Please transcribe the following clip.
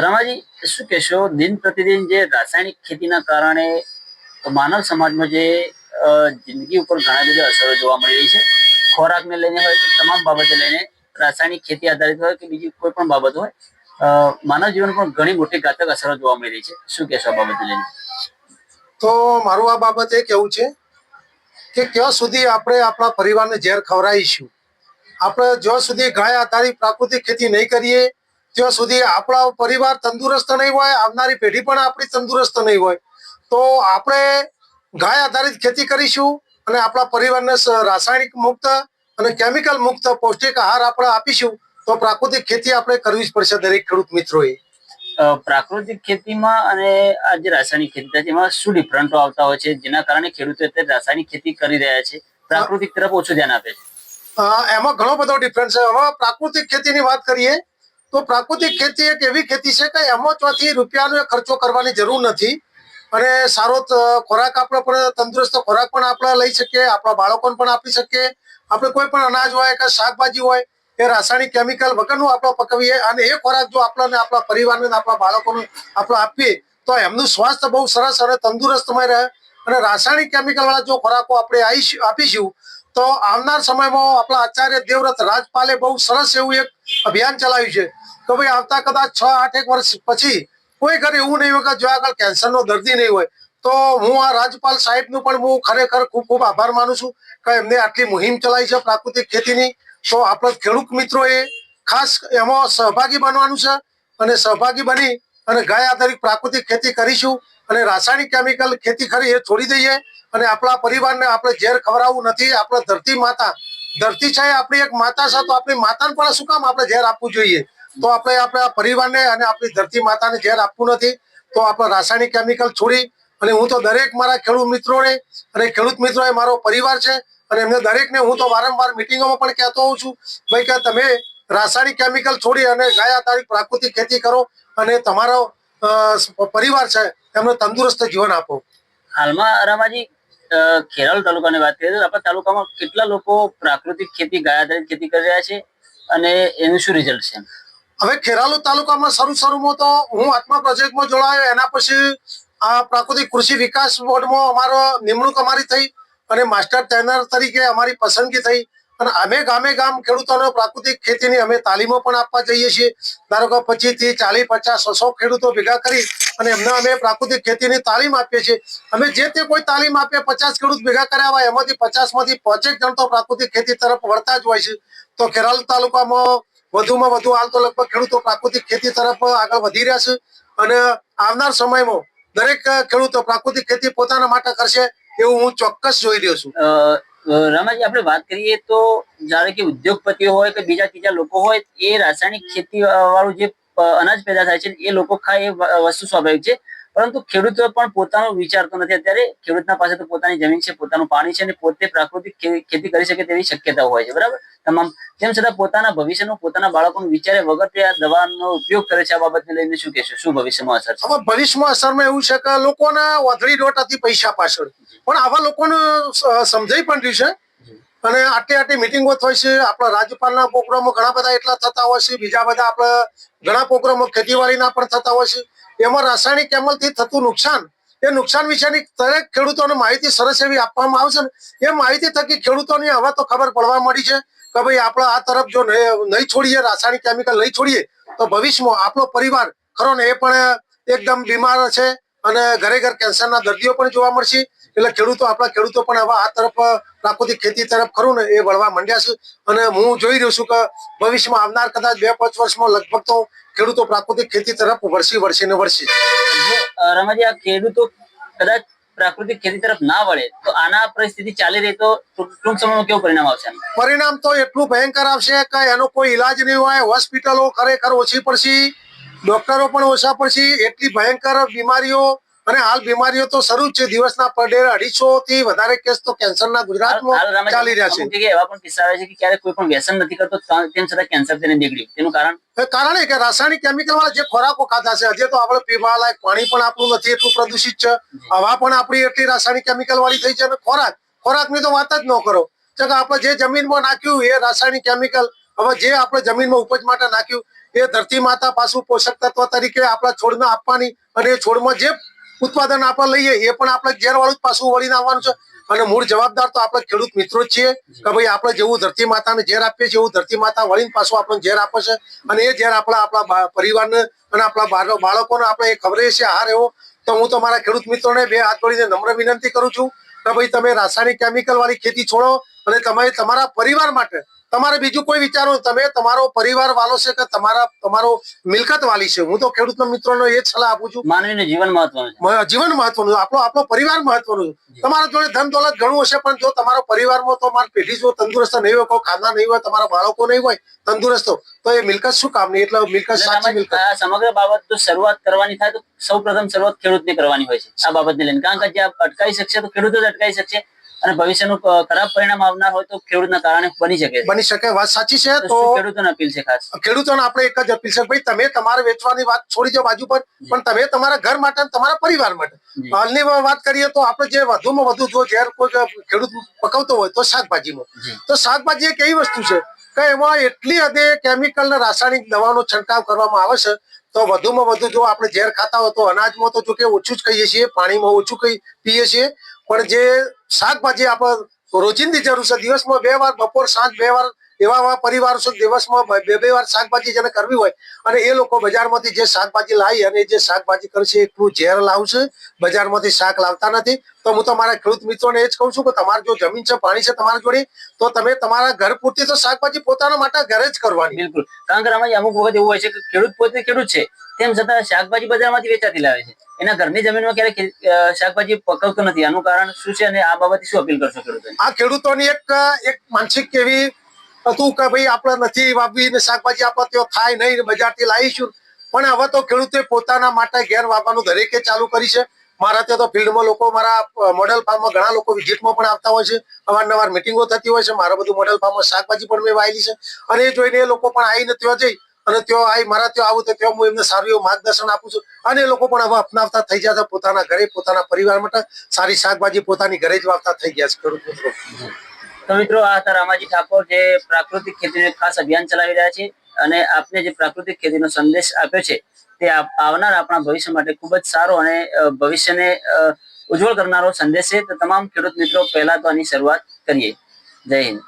રમાજી, શું કહેશો? દિન પ્રતિદિન જે રાસાયણિક ખેતીના કારણે માનવ સમાજમાં જે જિંદગી ઉપર ઘણા બધા અસરો જોવા મળી રહી છે. ખોરાકને લઈને હોય કે તમામ બાબતે લઈને, રાસાયણિક ખેતી આધારિત હોય કે બીજી કોઈ પણ બાબત હોય, માનવ જીવન પર ઘણી મોટી ઘાતક અસરો જોવા મળી રહી છે. શું કહેશો આ બાબતે લઈને? તો મારું આ બાબત એ કેવું છે કે ક્યાં સુધી આપણે આપણા પરિવારને ઝેર ખવડાવીશું. આપણે જ્યાં સુધી ગાય આધારિત પ્રાકૃતિક ખેતી નહીં કરીએ ત્યાં સુધી આપણા પરિવાર તંદુરસ્ત નહીં હોય, આવનારી પેઢી પણ આપણી તંદુરસ્ત નહીં હોય. તો આપણે ગાય આધારિત ખેતી કરીશું અને આપણા પરિવારને રાસાયણિક મુક્ત અને કેમિકલ મુક્ત પૌષ્ટિક આહાર આપણે આપીશું તો પ્રાકૃતિક ખેતી આપણે કરવી જ પડશે દરેક ખેડૂત મિત્રોએ. પ્રાકૃતિક ખેતીમાં અને આ જે રાસાયણિક ખેતી થાય છે, એમાં શું ડિફરન્ટો આવતા હોય છે જેના કારણે ખેડૂતો અત્યારે રાસાયણિક ખેતી કરી રહ્યા છે, પ્રાકૃતિક તરફ ઓછું ધ્યાન આપે છે? એમાં ઘણો બધો ડિફરન્સ છે. હવે પ્રાકૃતિક ખેતીની વાત કરીએ તો પ્રાકૃતિક ખેતી એક એવી ખેતી છે કે એમાં ચોથી રૂપિયાનો ખર્ચો કરવાની જરૂર નથી અને સારો ખોરાક આપણે પણ તંદુરસ્ત ખોરાક પણ આપણે લઈ શકીએ, આપણા બાળકોને પણ આપી શકીએ. આપણે કોઈ પણ અનાજ હોય કે શાકભાજી હોય એ રાસાયણિક કેમિકલ વગરનું આપણે પકવીએ અને એ ખોરાક જો આપણને આપણા પરિવારને આપણા બાળકોને આપણે આપીએ તો એમનું સ્વાસ્થ્ય બહુ સરસ અને તંદુરસ્તમય રહે. અને રાસાયણિક કેમિકલ વાળા જો ખોરાકો આપણે આપીશું તો આવનાર સમયમાં આપણા આચાર્ય દેવવ્રત રાજપાલે બહુ સરસ એવું એક અભિયાન ચલાવ્યું છે કે ભાઈ આવતા કદાચ 6-8 વર્ષ પછી કોઈ ઘરે એવું નહીં હોય કે જો આગળ કેન્સરનો દર્દી નહીં હોય. તો હું આ રાજપાલ સાહેબનું પણ હું ખરેખર ખૂબ ખૂબ આભાર માનું છું કે એમને આટલી મુહિમ ચલાવી છે પ્રાકૃતિક ખેતીની. તો આપણે ખેડૂત મિત્રોએ ખાસ એમાં સહભાગી બનવાનું છે અને સહભાગી બની અને ગાય આધારિત પ્રાકૃતિક ખેતી કરીશું અને રાસાયણિક કેમિકલ ખેતી ખરી એ છોડી દઈએ અને આપણા પરિવારને આપણે ઝેર ખવડાવવું નથી. આપણે ધરતી માતા, ધરતી છે આપણી એક માતા છે, તો આપણી માતાને પણ શું કામ આપણે ઝેર આપવું જોઈએ? તો આપણે આપણા પરિવારને અને આપણી ધરતી માતાને ઝેર આપવું નથી. તો આપણે રાસાયણિક કેમિકલ છોડી અને હું તો દરેક મારા ખેડૂત મિત્રોને અને ખેડૂત મિત્રો એ મારો પરિવાર છે અને એમને દરેકને હું તો વારંવાર મિટિંગોમાં પણ કહેતો હોઉં છું ભાઈ કે તમે રાસાયણિક કેમિકલ છોડી અને ગાય આધારિત પ્રાકૃતિક ખેતી કરો અને તમારો પરિવાર છે એમને તંદુરસ્ત જીવન આપો. હાલમાં રમાજી, ખેરાલુ તાલુકાની વાત કરીએ તો આપણા તાલુકામાં કેટલા લોકો પ્રાકૃતિક ખેતી, ગાય આધારિત ખેતી કરી રહ્યા છે અને એનું શું રિઝલ્ટ છે? હવે ખેરાલુ તાલુકામાં શરૂમાં તો હું આત્મા પ્રોજેક્ટમાં જોડાયો, એના પછી આ પ્રાકૃતિક કૃષિ વિકાસ બોર્ડમાં અમારો નિમણૂક અમારી થઈ અને માસ્ટર ટ્રેનર તરીકે અમારી પસંદગી થઈ અને અમે ગામ ખેડૂતોને પ્રાકૃતિક ખેતીની અમે તાલીમો પણ આપવા જઈએ છીએ. ધારો કે 25 થી 40, 50, 100 ખેડૂતો ભેગા કરી અને એમને અમે પ્રાકૃતિક ખેતીની તાલીમ આપીએ છીએ. અમે જે તે કોઈ તાલીમ આપીએ 50 ખેડૂત ભેગા કર્યા હોય એમાંથી 50માંથી 5 જણ તો પ્રાકૃતિક ખેતી તરફ વળતા જ હોય છે. તો ખેરાલુ તાલુકામાં વધુમાં વધુ હાલ તો લગભગ ખેડૂતો પ્રાકૃતિક ખેતી તરફ આગળ વધી રહ્યા છે અને આવનાર સમયમાં દરેક ખેડૂતો પ્રાકૃતિક ખેતી પોતાના માટે કરશે એવું હું ચોક્કસ જોઈ રહ્યો છું. રમાજી, આપણે વાત કરીએ તો જ્યારે કે ઉદ્યોગપતિઓ હોય કે બીજા ત્રીજા લોકો હોય, એ રાસાયણિક ખેતી વાળું જે અનાજ પેદા થાય છે એ લોકો ખાય એ વસ્તુ સ્વાભાવિક છે, પરંતુ ખેડૂતો પણ પોતાનું વિચારતો નથી. અત્યારે ખેડૂતના પાસે તો પોતાની જમીન છે, પોતાનું પાણી છે અને પોતે પ્રાકૃતિક ખેતી કરી શકે તેવી શક્યતાઓ હોય છે, બરાબર? તમામ તેમ છતાં પોતાના ભવિષ્યનું, પોતાના બાળકોનું વિચારે વગર તે આ દવાનો ઉપયોગ કરે છે. આ બાબતને લઈને શું કહેશો? શું ભવિષ્યમાં અસર છે? હવે ભવિષ્યમાં અસરમાં એવું છે કે લોકોને વધડી દોટાથી પૈસા પાછળ પણ આવા લોકોને સમજાઈ પણ રહ્યું છે અને આટલી મિટિંગો થાય છે. આપણા રાજ્યપાલના પ્રોગ્રામો ઘણા બધા એટલા થતા હોય છે, બીજા બધા આપણે ઘણા પ્રોગ્રામો ખેતીવાડીના પણ થતા હોય છે. એમાં રાસાયણિક કેમિકલથી થતું નુકસાન, એ નુકસાન વિશેની દરેક ખેડૂતોને માહિતી સરસ એવી આપવામાં આવશે ને એ માહિતી થકી ખેડૂતોની હવે તો ખબર પડવા મળી છે કે ભાઈ આપણે આ તરફ જો નહીં છોડીએ, રાસાયણિક કેમિકલ નહીં છોડીએ તો ભવિષ્યમાં આપણો પરિવાર ખરો ને એ પણ એકદમ બીમાર છે અને ઘરે કેન્સરના દર્દીઓ પણ જોવા મળશે. એટલે આપણા ખેડૂતો પણ હવે આ તરફ પ્રાકૃતિક ખેતી તરફ ખરું ને એ વળવા માંડ્યા છે અને હું જોઈ રહ્યો છું કે ભવિષ્યમાં આવનાર કદાચ 2-5 વર્ષમાં લગભગ તો ખેડૂતો પ્રાકૃતિક ખેતી તરફ વળશે. રમાજી, આ ખેડૂતો કદાચ પ્રાકૃતિક ખેતી તરફ ના વળે તો આના પરિસ્થિતિ ચાલી રહી તો ટૂંક સમયમાં કેવું પરિણામ આવશે? પરિણામ તો એટલું ભયંકર આવશે કે એનો કોઈ ઈલાજ નહીં હોય. હોસ્પિટલો ખરેખર ઓછી પડશે, ડોક્ટરો પણ ઓછા પડશે. એટલી ભયંકર બીમારીઓ અને હાલ બીમારીઓ તો શરૂ જ છે. દિવસના પર ડે 250 થી વધારે કેસ તો કેન્સરના ગુજરાતમાં ચાલી રહ્યા છે. એવા પણ કિસ્સા આવે છે કે ક્યારેક કોઈ પણ વ્યસન નથી કરતો તેમ છતાં કેન્સર તેને નીકળ્યું. તેનું કારણ એ કે રાસાયણિક કેમિકલ વાળા જે ખોરાકો ખાધા છે. હજી તો આપણે પીવા લાયક પાણી પણ આપણું નથી, એટલું પ્રદૂષિત છે. હવા પણ આપણી એટલી રાસાયણિક કેમિકલ વાળી થઈ છે અને ખોરાકની તો વાત જ ન કરો. આપણે જે જમીનમાં નાખ્યું એ રાસાયણિક કેમિકલ, હવે જે આપણે જમીનમાં ઉપજ માટે નાખ્યું એ ધરતી માતા પાછું પોષક તત્વ તરીકે આપણા છોડને આપવાની, અને એ છોડમાં જે ઉત્પાદન આપણે લઈએ એ પણ આપણે ઝેરવાળું જ પાછું વળીને આવવાનું છે. અને મૂળ જવાબદાર તો આપણે ખેડૂત મિત્રો જ છીએ કે ભાઈ આપણે જેવું ધરતી માતાને ઝેર આપીએ છીએ એવું ધરતી માતા વળીને પાછું આપણને ઝેર આપે છે. અને એ ઝેર આપણા પરિવારને અને આપણા બાળકોને આપણે એ ખબર છે આહાર એવો. તો હું તો મારા ખેડૂત મિત્રોને બે હાથ જોડીને નમ્ર વિનંતી કરું છું કે ભાઈ તમે રાસાયણિક કેમિકલ વાળી ખેતી છોડો અને તમે તમારા પરિવાર માટે તમારે બીજું કોઈ વિચારો, તમે તમારો પરિવાર વાલો છે કે તમારો મિલકત વાલી છે. હું તો ખેડૂત મિત્રોને એ જ સલાહ આપું છું. માનવીનું જીવન મહત્વનું છે. જીવન મહત્વનું, આપણો પરિવાર મહત્વનું. તમારા જોડે ધન દોલત ઘણું હશે, પણ જો તમારો પરિવારમાં તો મારી પેઢી જો તંદુરસ્ત નહીં હોય, કોઈ ખાના નહીં હોય, તમારા બાળકો નહીં હોય તંદુરસ્ત, તો એ મિલકત શું કામની? એટલે મિલકત સાચી મિલકત. આ સમગ્ર બાબત તો શરૂઆત કરવાની થાય તો સૌપ્રથમ શરૂઆત ખેડૂતની કરવાની હોય છે આ બાબતને લઈને, કારણ કે જે અટકાવી શકશે તો ખેડૂત જ અટકાવી શકશે, અને ભવિષ્યનું ખરાબ પરિણામ આવનાર હોય તો ખેડૂતના કારણે બની શકે. વાત સાચી છે. તો ખેડૂતોને અપીલ છે ખાસ, ખેડૂતોને આપણે એક જ અપીલ છે, ભાઈ તમે તમારે વેચવાની વાત છોડી દો બાજુ પર, પણ તમે તમારા ઘર માટે તમારા પરિવાર માટે. હાલની વાત કરીએ તો આપણે જે વધુમાં વધુ જો ઝેર કોઈ ખેડૂત પકવતો હોય તો શાકભાજીમાં, તો શાકભાજી એક એવી વસ્તુ છે કે એમાં એટલી હદે કેમિકલ ને રાસાયણિક દવાનો છંટકાવ કરવામાં આવે છે. તો વધુમાં વધુ જો આપણે ઝેર ખાતા હોય તો અનાજમાં તો જો કે ઓછું જ ખાઈએ છીએ, પાણીમાં ઓછું પીએ છીએ, પણ જે શાકભાજી આપણે રોજિંદી જરૂર છે, દિવસમાં 2 વાર, બપોર સાંજ 2 વાર, એવા પરિવાર છે દિવસમાં 2 વાર શાકભાજી જેને કરવી હોય, અને એ લોકો બજારમાંથી જે શાકભાજી લાવી અને જે શાકભાજી કરશે એટલું ઝેર લાવશે, બજારમાંથી શાક લાવતા નથી. તો હું તો મારા ખેડૂત મિત્રોને એ જ કહું છું કે તમારી જો જમીન છે, પાણી છે તમારી જોડે, તો તમે તમારા ઘર પૂરતી તો શાકભાજી પોતાના માટે ઘરે જ કરવાની. બિલકુલ, કારણ કે આમાં અમુક વખત એવું હોય છે કે ખેડૂત પોતે ખેડૂત છે, તેમ છતાં શાકભાજી બજારમાંથી વેચાતી લાવે છે, એના ઘરની જમીનમાં ક્યારેક શાકભાજી પકવતો નથી. આનું કારણ શું છે અને આ બાબતે શું અપીલ કરશો ખેડૂતોને? આ ખેડૂતોની એક માનસિક એવી હતું કે ભાઈ આપણે નથી વાવવી ને શાકભાજી આપણે ત્યાં થાય નહીં, બજારથી લાવીશું. પણ હવે તો ખેડૂતે પોતાના માટે ઘેર વાવવાનું દરેકે ચાલુ કરી છે. મારા ત્યાં તો ફિલ્ડમાં લોકો, મારા મોડેલ ફાર્મમાં ઘણા લોકો વિઝિટમાં પણ આવતા હોય છે, અવારનવાર મિટિંગો થતી હોય છે. મારા બધું મોડેલ ફાર્મમાં શાકભાજી પણ મેં વાવેલી છે, અને એ જોઈને એ લોકો પણ આવીને ત્યાં જઈ અને ત્યાં મારા ત્યાં આવું તો ત્યાં હું એમને સારું એવું માર્ગદર્શન આપું છું, અને એ લોકો પણ હવે અપનાવતા થઈ ગયા છે. પોતાના ઘરે પોતાના પરિવાર માટે સારી શાકભાજી પોતાની ઘરે જ વાવતા થઈ ગયા છે ખેડૂત મિત્રો. તો મિત્રો, આ હતા રામાજી ઠાકોર, જે પ્રાકૃતિક ખેતીનું ખાસ અભિયાન ચલાવી રહ્યા છે, અને આપને જે પ્રાકૃતિક ખેતીનો સંદેશ આપ્યો છે તે આવનાર આપણા ભવિષ્ય માટે ખૂબ જ સારો અને ભવિષ્યને ઉજ્જવળ કરનારો સંદેશ છે. તો તમામ ખેડૂત મિત્રો પહેલા તો આની શરૂઆત કરીએ. જય હિન્દ.